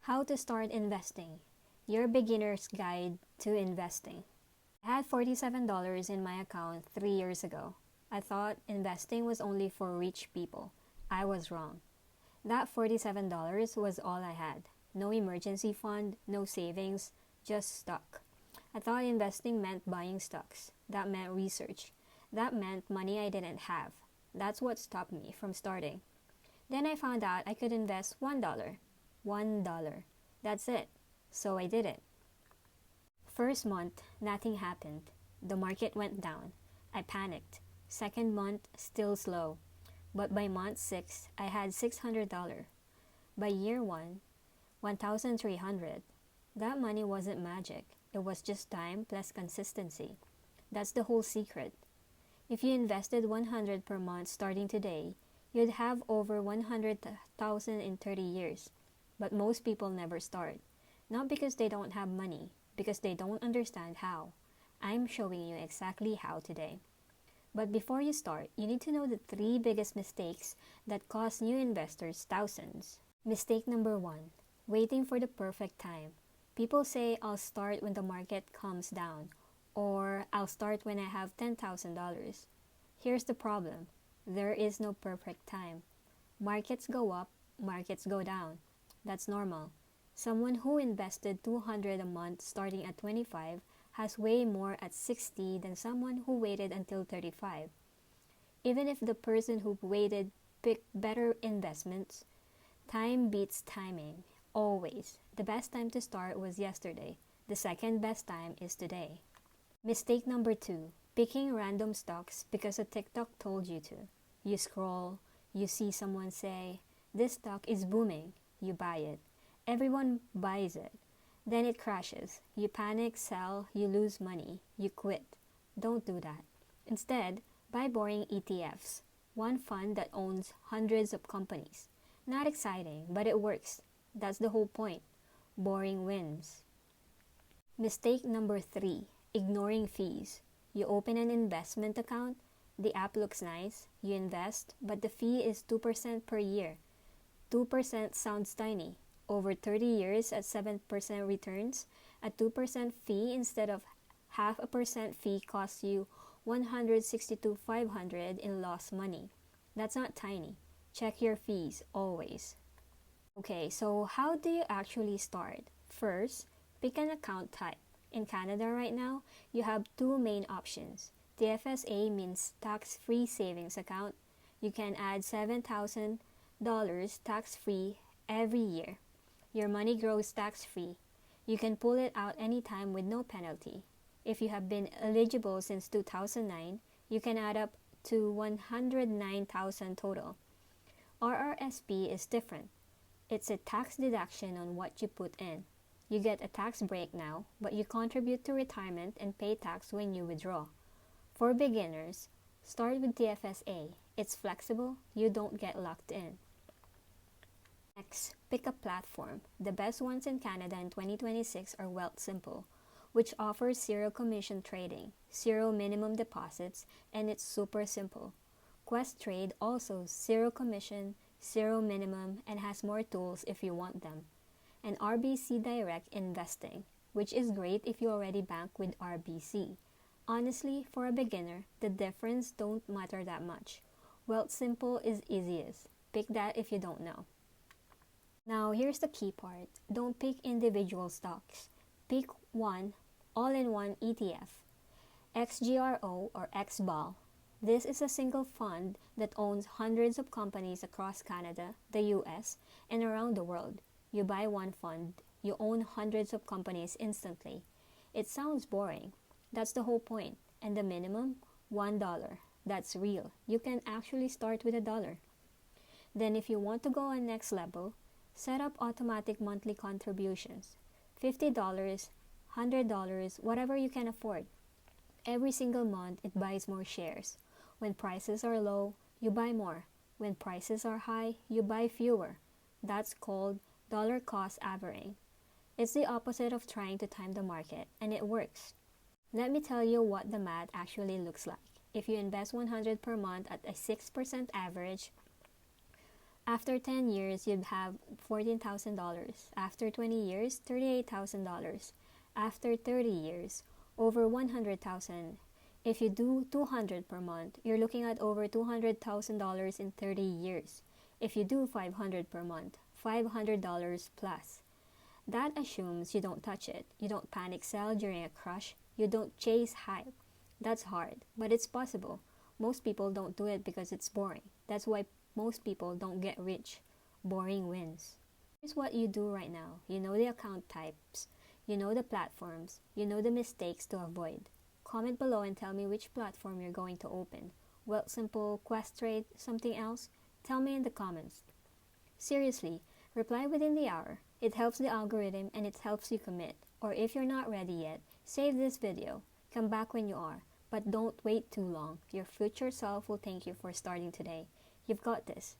How to Start Investing, Your Beginner's Guide to Investing. I had $47 in my account 3 years ago. I thought investing was only for rich people. I was wrong. That $47 was all I had. No emergency fund, no savings, just stock. I thought investing meant buying stocks. That meant research. That meant money I didn't have. That's what stopped me from starting. Then I found out I could invest $1. $1. That's it. So I did it. First month, nothing happened. The market went down. I panicked. Second month, still slow. But by month 6, I had $600. By year 1, $1,300. That money wasn't magic. It was just time plus consistency. That's the whole secret. If you invested $100 per month starting today, you'd have over $100,000 in 30 years. But most people never start. Not because they don't have money, because they don't understand how. I'm showing you exactly how today. But before you start, you need to know the 3 biggest mistakes that cost new investors thousands. Mistake number 1, waiting for the perfect time. People say I'll start when the market comes down, or I'll start when I have $10,000. Here's the problem. There is no perfect time. Markets go up, markets go down. That's normal. Someone who invested $200 a month starting at 25 has way more at 60 than someone who waited until 35. Even if the person who waited picked better investments, time beats timing. Always. The best time to start was yesterday. The second best time is today. Mistake number 2, picking random stocks because a TikTok told you to. You scroll, you see someone say, "This stock is booming." You buy it. Everyone buys it. Then it crashes. You panic, sell, you lose money, you quit. Don't do that. Instead, buy boring ETFs, one fund that owns hundreds of companies. Not exciting, but it works. That's the whole point. Boring wins. Mistake number 3, ignoring fees. You open an investment account, the app looks nice, you invest, but the fee is 2% per year. 2% sounds tiny. Over 30 years at 7% returns, a 2% fee instead of 0.5% fee costs you $162,500 in lost money. That's not tiny. Check your fees always. Okay, so how do you actually start? First, pick an account type. In Canada right now, you have 2 main options. TFSA means tax-free savings account. You can add $7,000 tax-free every year. Your money grows tax-free. You can pull it out anytime with no penalty. If you have been eligible since 2009, you can add up to $109,000 total. RRSP is different. It's a tax deduction on what you put in. You get a tax break now, but you contribute to retirement and pay tax when you withdraw. For beginners, start with TFSA. It's flexible, you don't get locked in. Next, pick a platform. The best ones in Canada in 2026 are Wealthsimple, which offers zero commission trading, zero minimum deposits, and it's super simple. Questrade also zero commission, zero minimum, and has more tools if you want them. And RBC Direct Investing, which is great if you already bank with RBC. Honestly, for a beginner, the difference don't matter that much. Wealthsimple is easiest. Pick that if you don't know. Now, here's the key part. Don't pick individual stocks. Pick one all-in-one ETF, XGRO or XBAL. This is a single fund that owns hundreds of companies across Canada, the US, and around the world. You buy one fund, you own hundreds of companies instantly. It sounds boring. That's the whole point. And the minimum, $1. That's real. You can actually start with $1. Then if you want to go on next level, set up automatic monthly contributions. $50, $100, whatever you can afford. Every single month, it buys more shares. When prices are low, you buy more. When prices are high, you buy fewer. That's called dollar cost averaging. It's the opposite of trying to time the market, and it works. Let me tell you what the math actually looks like. If you invest $100 per month at a 6% average, After 10 years, you'd have $14,000. After 20 years, $38,000. After 30 years, over 100,000. If you do 200 per month, you're looking at over $200,000 in 30 years. If you do 500 per month, $500 plus. That assumes you don't touch it. You don't panic sell during a crush. You don't chase hype. That's hard, but it's possible. Most people don't do it because it's boring. That's why most people don't get rich. Boring wins. Here's what you do right now. You know the account types. You know the platforms. You know the mistakes to avoid. Comment below and tell me which platform you're going to open. Wealthsimple, Questrade, something else? Tell me in the comments. Seriously, reply within the hour. It helps the algorithm and it helps you commit. Or if you're not ready yet, save this video. Come back when you are. But don't wait too long. Your future self will thank you for starting today. You've got this.